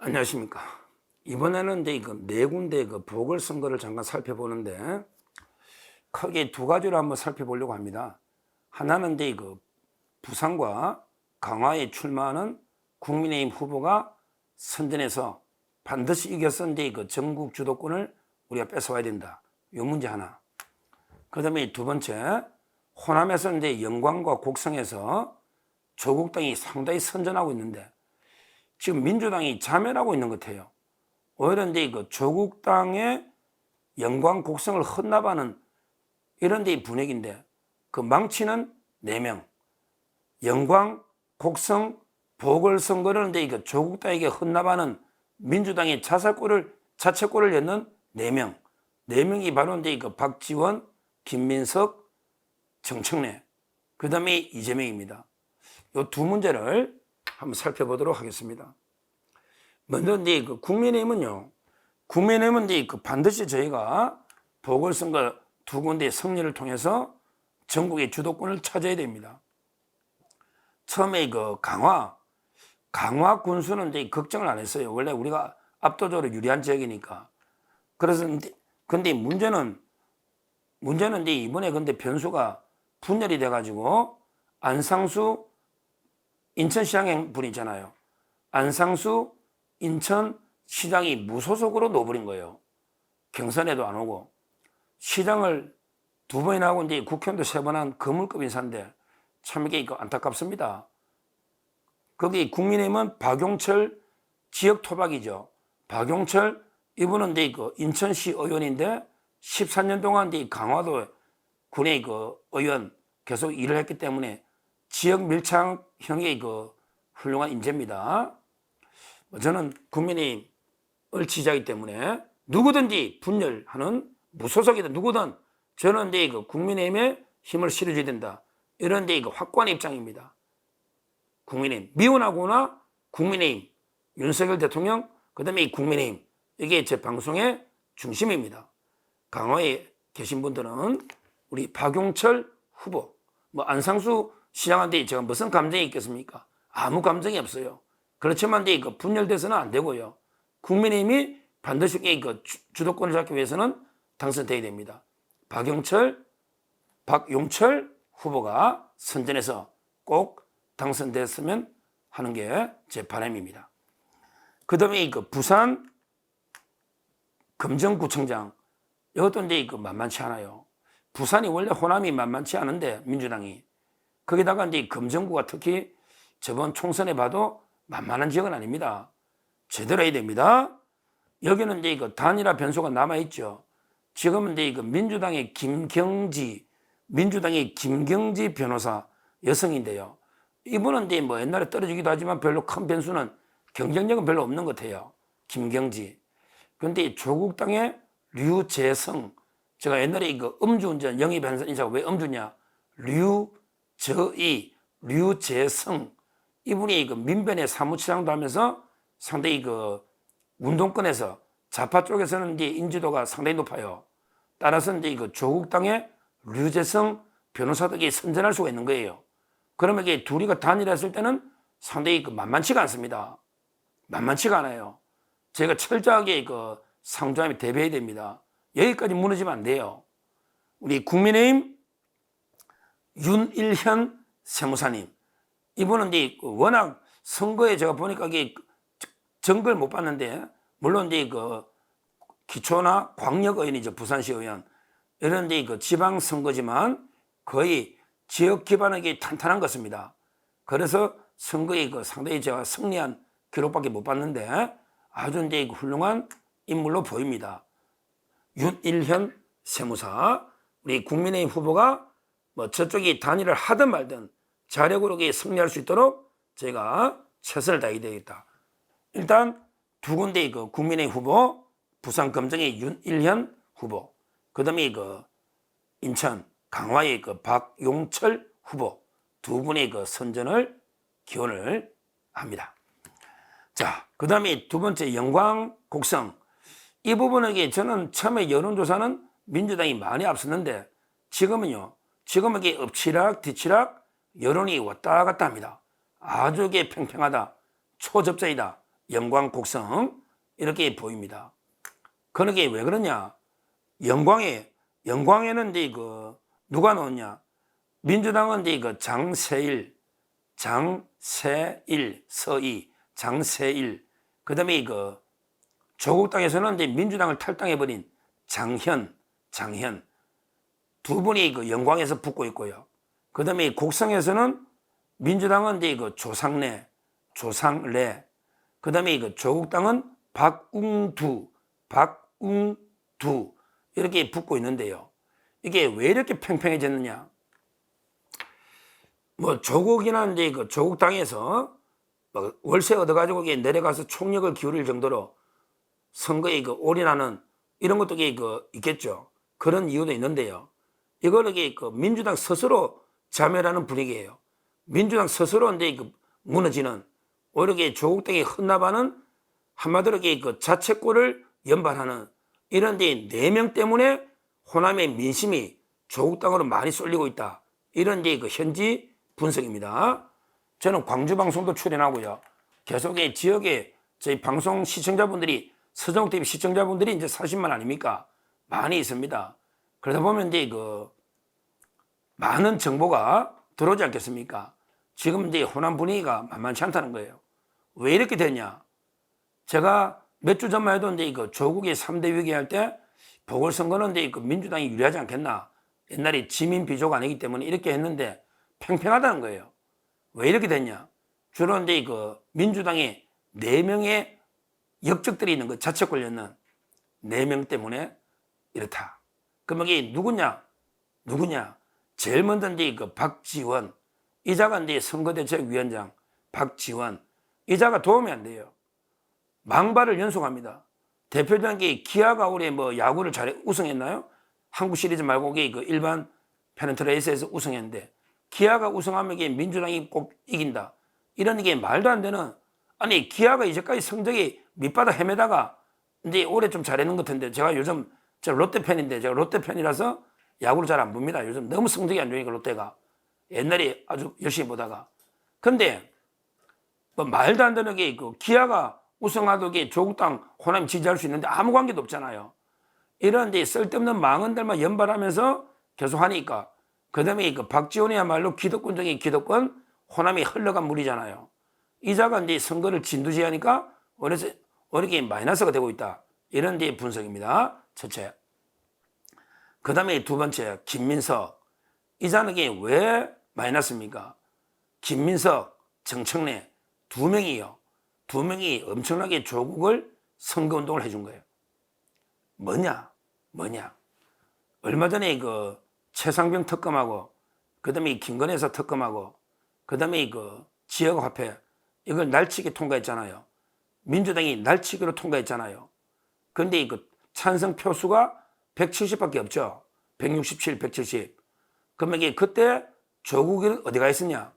안녕하십니까. 이번에는 이제 네 군데 보궐선거를 잠깐 살펴보는데 크게 두 가지로 한번 살펴보려고 합니다. 하나는 이제 부산과 강화에 출마하는 국민의힘 후보가 선전해서 반드시 이겨서 이제 전국 주도권을 우리가 뺏어와야 된다. 이 문제 하나. 그 다음에 두 번째, 호남에서 이제 영광과 곡성에서 조국당이 상당히 선전하고 있는데 지금 민주당이 자멸하고 있는 것 같아요. 오히려 이제 조국당의 영광 곡성을 헌납하는 이런 데 분위기인데 그 망치는 4명, 영광, 곡성, 보궐선거를 이제 조국당에게 헌납하는 민주당의 자책골을 였는 4명, 4명이 바로 이제 박지원, 김민석, 정청래, 그 다음에 이재명입니다. 이 두 문제를 한번 살펴보도록 하겠습니다. 먼저 이제 국민의힘은요, 이제 반드시 저희가 보궐선거 두 군데의 승리를 통해서 전국의 주도권을 찾아야 됩니다. 처음에 강화 군수는 이제 걱정을 안 했어요. 원래 우리가 압도적으로 유리한 지역이니까. 그래서 근데 문제는 이제 이번에 근데 변수가 분열이 돼가지고 안상수 인천시장 분 있잖아요. 안상수 인천시장이 무소속으로 넣어버린 거예요. 경선에도 안 오고 시장을 2번이나 하고 이제 국회의원도 3번 한 거물급 인사인데 참 이게 안타깝습니다. 거기 국민의힘은 박용철 지역 토박이죠. 박용철 이분은 이제 인천시 의원인데 14년 동안 이제 강화도 군의 의원 계속 일을 했기 때문에 지역 밀착형의 훌륭한 인재입니다. 저는 국민의힘을 지지하기 때문에 누구든지 분열하는 무소속이든 누구든 저는 이제 국민의힘에 힘을 실어줘야 된다. 이런 데 확고한 입장입니다. 국민의힘 미워하거나 국민의힘 윤석열 대통령 그다음에 국민의힘 이게 제 방송의 중심입니다. 강화에 계신 분들은 우리 박용철 후보 안상수 시장한테 제가 무슨 감정이 있겠습니까? 아무 감정이 없어요. 그렇지만 이제 분열돼서는 안 되고요. 국민의힘이 반드시 주도권을 잡기 위해서는 당선돼야 됩니다. 박용철 후보가 선전해서 꼭 당선됐으면 하는 게 제 바람입니다. 그 다음에 부산 금정구청장 이것도 이제 만만치 않아요. 부산이 원래 호남이 만만치 않은데 민주당이 거기다가 이제 금정구가 특히 저번 총선에 봐도 만만한 지역은 아닙니다. 제대로 해야 됩니다. 여기는 이제 단일화 변수가 남아있죠. 지금은 이제 민주당의 김경지 변호사 여성인데요. 이분은 이제 옛날에 떨어지기도 하지만 별로 큰 변수는 경쟁력은 별로 없는 것 같아요. 김경지. 그런데 조국당의 류재성, 제가 옛날에 음주운전 영입한 인사가 왜 음주냐? 류재성 이분이 민변의 사무처장도 하면서 상당히 운동권에서 좌파 쪽에서는 이제 인지도가 상당히 높아요. 따라서 이제 조국당의 류재성 변호사들이 선전할 수가 있는 거예요. 그러면 이게 둘이가 단일했을 때는 상당히 만만치가 않습니다. 만만치가 않아요. 제가 철저하게 상조함에 대비해야 됩니다. 여기까지 무너지면 안 돼요. 우리 국민의힘 윤일현 세무사님. 이분은 이제 워낙 선거에 제가 보니까 이게 정글 못 봤는데, 물론 이제 기초나 광역 의원이죠. 부산시 의원. 이런 이제 지방 선거지만 거의 지역 기반하게 탄탄한 것입니다. 그래서 선거에 상당히 제가 승리한 기록밖에 못 봤는데 아주 이제 훌륭한 인물로 보입니다. 윤일현 세무사. 우리 국민의힘 후보가 저쪽이 단일을 하든 말든 자력으로 승리할 수 있도록 제가 최선을 다해야 되겠다. 일단 두 군데의 국민의힘 후보, 부산 금정의 윤일현 후보, 그 다음에 인천 강화의 박용철 후보 두 분의 선전을 기원을 합니다. 자, 그 다음에 두 번째 영광 곡성. 이 부분에게 저는 처음에 여론조사는 민주당이 많이 앞섰는데 지금은요, 지금 이게 엎치락 뒤치락 여론이 왔다 갔다 합니다. 아주 팽팽하다, 초접전이다 영광, 곡성 이렇게 보입니다. 그러게 왜 그러냐? 영광에는 이제 그 누가 넣었냐? 민주당은 이제 그 장세일, 서희, 장세일. 그다음에 그 조국 땅에서는 이제 민주당을 탈당해버린 장현 두 분이 그 영광에서 붙고 있고요. 그다음에 곡성에서는 민주당은 이제 그 조상래, 그다음에 그 조국 땅은 박웅두 이렇게 붙고 있는데요. 이게 왜 이렇게 팽팽해졌느냐? 뭐 조국이나 이제 그 조국 땅에서 월세 얻어가지고 내려가서 총력을 기울일 정도로 선거에 그 올인하는 이런 것도 있겠죠. 그런 이유도 있는데요. 이거는 그 민주당 스스로 자멸하는 분위기예요. 민주당 스스로 이제 무너지는 오히려 조국 땅에 헌납하는 한마디로 그 자책골을 연발하는 이런 데 4명 때문에 호남의 민심이 조국 땅으로 많이 쏠리고 있다. 이런 게 그 현지 분석입니다. 저는 광주 방송도 출연하고요. 계속 지역에 저희 방송 시청자분들이 서정TV 시청자분들이 이제 40만 아닙니까? 많이 있습니다. 그러다 보면 이제 그 많은 정보가 들어오지 않겠습니까? 지금 이제 호남 분위기가 만만치 않다는 거예요. 왜 이렇게 됐냐? 제가 몇 주 전만 해도 이제 그 조국의 3대 위기 할 때 보궐선거는 이제 그 민주당이 유리하지 않겠나? 옛날에 지민 비조가 아니기 때문에 이렇게 했는데 팽팽하다는 거예요. 왜 이렇게 됐냐? 주로 이제 그 민주당에 4명의 역적들이 있는 거 자책 걸렸는 4명 때문에 이렇다. 그럼 이게 누구냐? 제일 먼저 이제 그 박지원, 이자가 이제 선거대책위원장 박지원, 이자가 도움이 안 돼요. 망발을 연속합니다. 대표적인 게 기아가 올해 뭐 야구를 잘해 우승했나요? 한국 시리즈 말고 그 일반 페넌트레이스에서 우승했는데 기아가 우승하면 이게 민주당이 꼭 이긴다. 이런 게 말도 안 되는, 아니 기아가 이제까지 성적이 밑바닥 헤매다가 이제 올해 좀 잘했는 것 같은데, 제가 요즘 롯데 팬인데 제가 롯데 팬이라서 야구를 잘 안 봅니다. 요즘 너무 성적이 안 좋으니까 롯데가. 옛날에 아주 열심히 보다가. 근데 뭐 말도 안 되는 게 그 기아가 우승하도 조국 땅 호남이 지지할 수 있는데 아무 관계도 없잖아요. 이런 데 쓸데없는 망언들만 연발하면서 계속 하니까, 그 다음에 그 박지원이야말로 기득권 중에 기득권, 호남이 흘러간 물이잖아요. 이자가 이제 선거를 진두지휘하니까 어렵게 마이너스가 되고 있다. 이런 데 분석입니다. 첫째. 그 다음에 두 번째, 김민석. 이자는 왜 마이너스입니까? 김민석, 정청래 두 명이요. 두 명이 엄청나게 조국을 선거운동을 해준 거예요. 뭐냐? 얼마 전에 그 최상병 특검하고, 그 다음에 김건희에서 특검하고, 그 다음에 그 지역화폐, 이걸 날치기 통과했잖아요. 민주당이 날치기로 통과했잖아요. 그런데 그 찬성 표수가 170밖에 없죠. 167, 170. 그러면 이게 그때 조국이 어디가 있었냐?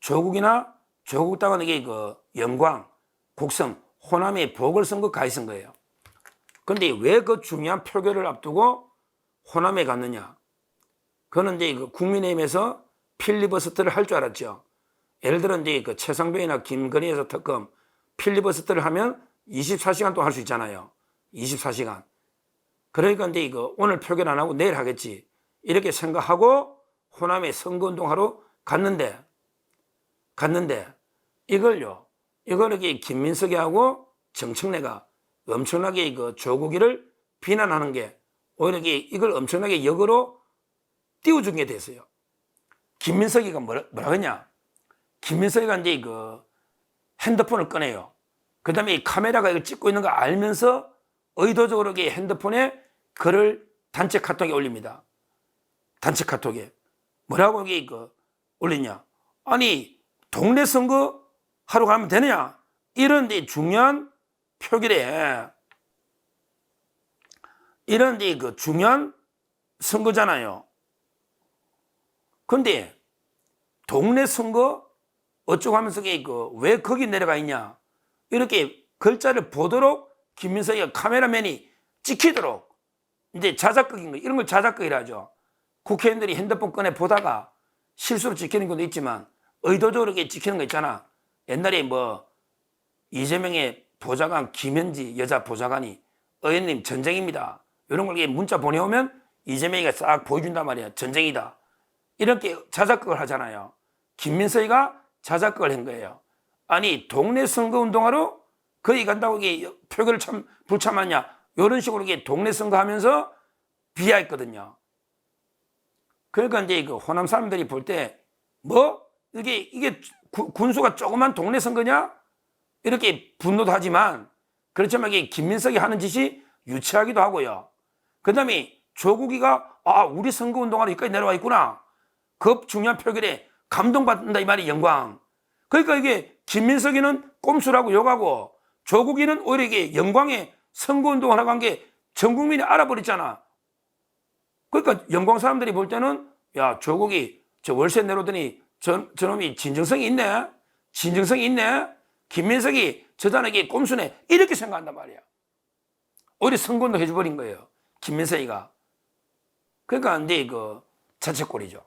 조국이나 조국 땅은 이게 그 영광, 곡성, 호남의 보궐선거 가 있은 거예요. 그런데 왜 그 중요한 표결을 앞두고 호남에 갔느냐? 그거는 이제 그 국민의힘에서 필리버스터를 할 줄 알았죠. 예를 들어 이제 그 최상병이나 김건희에서 특검 필리버스터를 하면 24시간 동안 할 수 있잖아요. 24시간. 그러니까 이제 그 오늘 표결 안 하고 내일 하겠지. 이렇게 생각하고 호남에 선거운동하러 갔는데 이거를 김민석이하고 정청래가 엄청나게 그 조국이를 비난하는 게 오히려 이걸 엄청나게 역으로 띄워준 게 됐어요. 김민석이가 뭐라 했냐? 김민석이가 이제 그 핸드폰을 꺼내요. 그 다음에 카메라가 이걸 찍고 있는 거 알면서 의도적으로 핸드폰에 글을 단체 카톡에 올립니다. 단체 카톡에. 뭐라고 올리냐? 아니, 동네 선거 하러 가면 되느냐? 이런 데 중요한 표결에, 이런 데 그 중요한 선거잖아요. 근데 동네 선거 어쩌고 하면서 왜 거기 내려가 있냐? 이렇게 글자를 보도록 김민석이가 카메라맨이 찍히도록 이제 자작극인 거, 이런 걸 자작극이라 하죠. 국회의원들이 핸드폰 꺼내 보다가 실수로 찍히는 것도 있지만 의도적으로 찍히는 거 있잖아. 옛날에 뭐 이재명의 보좌관 김현지 여자 보좌관이 의원님 전쟁입니다. 이런 걸 문자 보내오면 이재명이가 싹 보여준단 말이야. 전쟁이다. 이렇게 자작극을 하잖아요. 김민석이가 자작극을 한 거예요. 아니 동네 선거운동하러 거기 간다고 이게 표결을 참 불참하냐. 이런 식으로 이게 동네 선거하면서 비하했거든요. 그러니까 이제 그 호남 사람들이 볼 때 뭐 이게 군수가 조그만 동네 선거냐 이렇게 분노도 하지만 그렇지만 이게 김민석이 하는 짓이 유치하기도 하고요. 그다음에 조국이가 우리 선거운동하러 여기까지 내려와 있구나. 그 중요한 표결에 감동받는다 이 말이 영광. 그러니까 이게 김민석이는 꼼수라고 욕하고 조국이는 오히려 이게 영광에 선거운동을 하고 한 게 전 국민이 알아버렸잖아. 그러니까 영광 사람들이 볼 때는 야 조국이 저 월세 내려오더니 저놈이 진정성이 있네. 진정성이 있네. 김민석이 저자에게 꼼수네. 이렇게 생각한단 말이야. 오히려 선거운동 해줘버린 거예요. 김민석이가. 그러니까 이제 그 자책골이죠.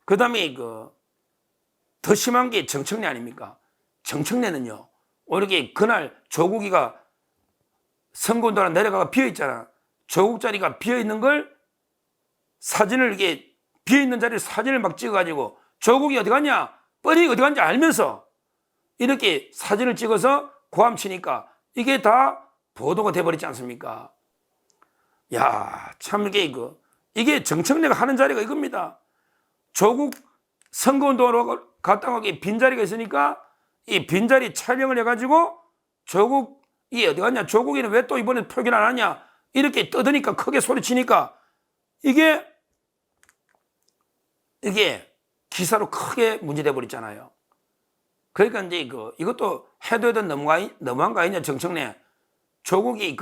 그 다음에 더 심한 게 정청래 아닙니까? 정청래는요. 오히려 그날 조국이가 선거운동하러 내려가가 비어있잖아. 조국 자리가 비어있는 걸 사진을 이게 비어있는 자리에 사진을 막 찍어가지고 조국이 어디 갔냐? 뻔히 어디 갔는지 알면서 이렇게 사진을 찍어서 고함치니까 이게 다 보도가 돼버리지 않습니까? 야, 참 이게 정청래가 하는 자리가 이겁니다. 조국 선거운동으로 갔다가 빈자리가 있으니까 이 빈자리 촬영을 해가지고 조국이 어디 갔냐? 조국이는 왜 또 이번에 표결 안 하냐? 이렇게 떠드니까 크게 소리치니까 이게 기사로 크게 문제돼 버렸잖아요. 그러니까 이제 이것도 해도 너무한 거 아니냐 정청래. 조국이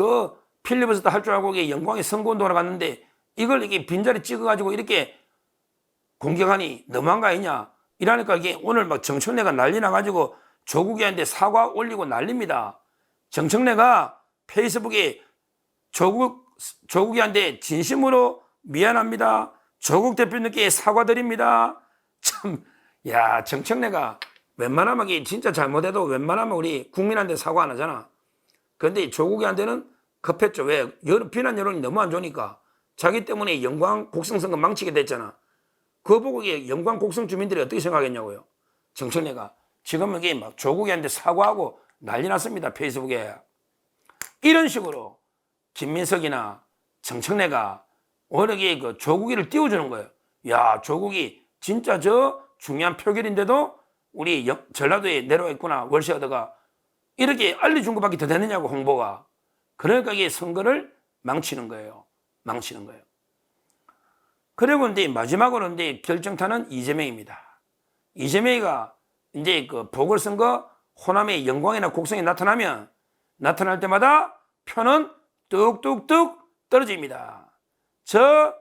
필리버스터 할 줄 알고 영광의 선거운동하러 갔는데 이걸 빈자리 찍어가지고 이렇게 공격하니 너무한 거 아니냐. 이러니까 오늘 막 정청래가 난리 나가지고 조국이한테 사과 올리고 난립니다. 정청래가 페이스북에 조국이한테 진심으로 미안합니다. 조국 대표님께 사과드립니다. 참, 야, 정청래가 웬만하면 진짜 잘못해도 웬만하면 우리 국민한테 사과 안 하잖아. 그런데 조국이한테는 급했죠. 왜? 비난 여론이 너무 안 좋으니까. 자기 때문에 영광 곡성 선거 망치게 됐잖아. 그거 보고 영광 곡성 주민들이 어떻게 생각했냐고요. 정청래가. 지금 막 조국이한테 사과하고 난리 났습니다. 페이스북에. 이런 식으로 김민석이나 정청래가 오히려 조국이를 띄워주는 거예요. 야, 조국이 진짜 저 중요한 표결인데도 우리 전라도에 내려와 있구나. 월세 얻어가. 이렇게 알려준 것밖에 더 되느냐고 홍보가. 그러니까 이게 선거를 망치는 거예요. 망치는 거예요. 그리고 이제 마지막으로 이제 결정타는 이재명입니다. 이재명이가 이제 보궐선거 호남의 영광이나 곡성이 나타날 때마다 표는 뚝뚝뚝 떨어집니다. 저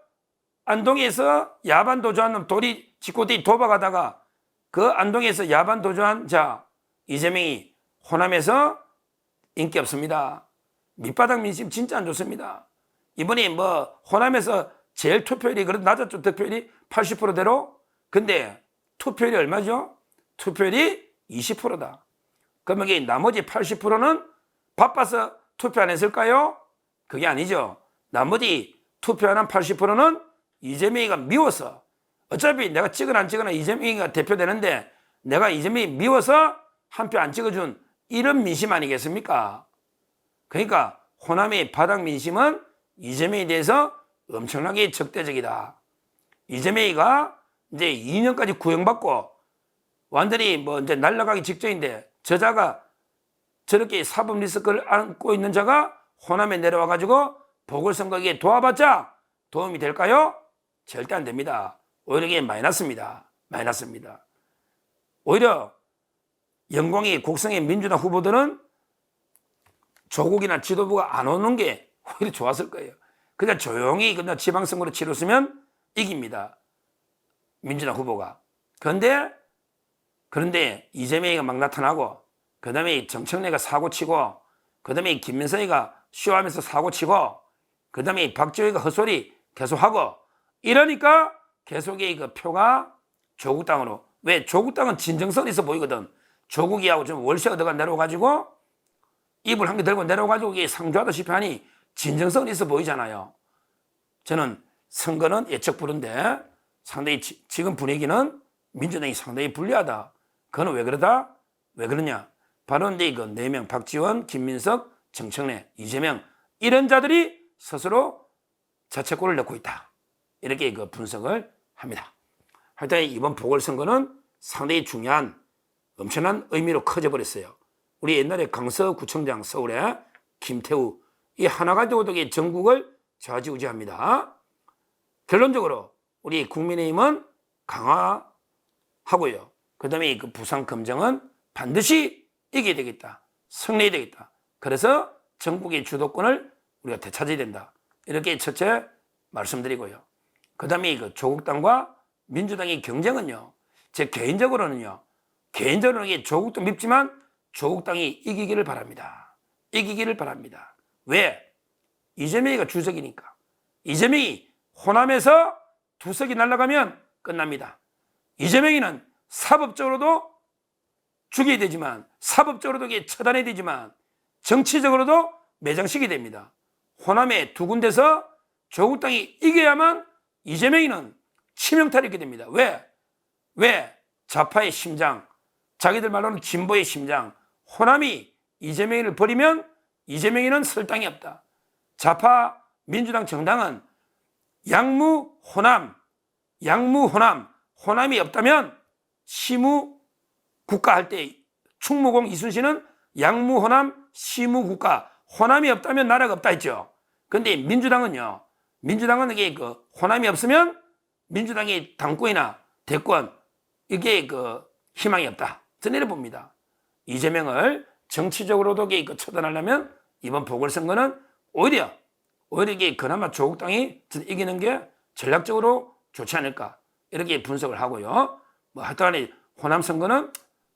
안동에서 야반 도주한 놈 직고대기 도박하다가 그 안동에서 야반 도주한 자 이재명이 호남에서 인기 없습니다. 밑바닥 민심 진짜 안 좋습니다. 이번에 호남에서 제일 투표율이 그래도 낮았죠. 득표율이 80%대로. 근데 투표율이 얼마죠? 투표율이 20%다. 그러면 나머지 80%는 바빠서 투표 안 했을까요? 그게 아니죠. 나머지 투표하는 80%는 이재명이가 미워서, 어차피 내가 찍으나 안 찍으나 이재명이가 대표되는데 내가 이재명이 미워서 한 표 안 찍어준 이런 민심 아니겠습니까? 그러니까 호남의 바닥 민심은 이재명에 대해서 엄청나게 적대적이다. 이재명이가 이제 2년까지 구형받고 완전히 이제 날아가기 직전인데 저자가 저렇게 사법 리스크를 안고 있는 자가 호남에 내려와가지고 보궐선거에 도와봤자 도움이 될까요? 절대 안 됩니다. 오히려 이게 마이너스입니다. 마이너스입니다. 오히려 영광의 곡성의 민주당 후보들은 조국이나 지도부가 안 오는 게 오히려 좋았을 거예요. 그냥 조용히 그냥 지방선거로 치렀으면 이깁니다. 민주당 후보가. 그런데 이재명이가 막 나타나고 그 다음에 정청래가 사고치고 그 다음에 김민석이가 쇼하면서 사고치고 그 다음에 박지원이가 헛소리 계속하고 이러니까 계속 그 표가 조국 땅으로. 왜? 조국 땅은 진정성이 있어 보이거든. 조국이하고 좀 월세 얻어가 내려가지고 이불 한 개 들고 내려가지고 이게 상주하다시피 하니 진정성은 있어 보이잖아요. 저는 선거는 예측 불허인데 상당히 지금 분위기는 민주당이 상당히 불리하다. 그건 왜 그러다? 왜 그러냐? 바로 근데 이거 4명 박지원, 김민석, 정청래, 이재명 이런 자들이 스스로 자책골을 넣고 있다. 이렇게 그 분석을 합니다. 하여튼 이번 보궐선거는 상당히 중요한 엄청난 의미로 커져 버렸어요. 우리 옛날에 강서구청장 서울에 김태우 이 하나 가지고도 전국을 좌지우지합니다. 결론적으로 우리 국민의힘은 강화하고요. 그 다음에 그 부산검정은 반드시 이겨야 되겠다. 승리해야 되겠다. 그래서 전국의 주도권을 우리가 되찾아야 된다. 이렇게 첫째 말씀드리고요. 그 다음에 그 조국당과 민주당의 경쟁은요. 제 개인적으로는요. 개인적으로는 조국도 밉지만 조국당이 이기기를 바랍니다. 이기기를 바랍니다. 왜? 이재명이가 주석이니까. 이재명이 호남에서 2석이 날아가면 끝납니다. 이재명이는 사법적으로도 죽여야 되지만 사법적으로도 처단해야 되지만 정치적으로도 매장시켜야 됩니다. 호남에 2군데서 조국당이 이겨야만 이재명이는 치명타를 입게 됩니다. 왜? 좌파의 심장, 자기들 말로는 진보의 심장, 호남이 이재명이를 버리면 이재명이는 설 땅이 없다. 좌파 민주당 정당은 양무 호남, 호남이 없다면 시무 국가 할 때 충무공 이순신은 양무 호남, 시무 국가, 호남이 없다면 나라가 없다 했죠. 근데 민주당은요, 이게 그 호남이 없으면 민주당의 당권이나 대권 이게 그 희망이 없다. 저는 이래 봅니다. 이재명을 정치적으로도 처단하려면 이번 보궐선거는 오히려 이게 그나마 조국당이 이기는 게 전략적으로 좋지 않을까 이렇게 분석을 하고요. 뭐 하여튼간에 호남 선거는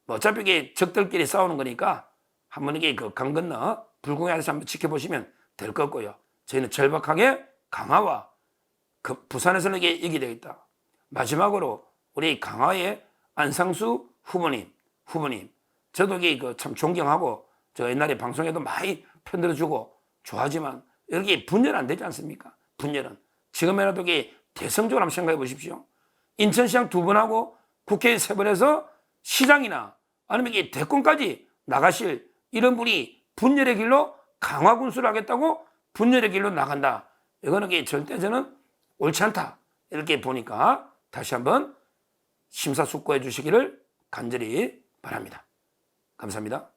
뭐 어차피 이게 적들끼리 싸우는 거니까 한번 이게 그 강 건너 불공해서 한번 지켜보시면 될 것 같고요. 저희는 절박하게 강화와 그 부산에서는 이게 이기게 되겠다. 마지막으로 우리 강화의 안상수 후보님, 저도 이게 그 참 존경하고 저 옛날에 방송에도 많이 편들어주고 좋아하지만 이렇게 분열 안 되지 않습니까? 분열은 지금이라도 이게 대성적으로 한번 생각해 보십시오. 인천시장 2번 하고 국회에 3번 해서 시장이나 아니면 이게 대권까지 나가실 이런 분이 분열의 길로 강화 군수를 하겠다고 분열의 길로 나간다. 이거는 절대 저는 옳지 않다. 이렇게 보니까 다시 한번 심사숙고해 주시기를 간절히 바랍니다. 감사합니다.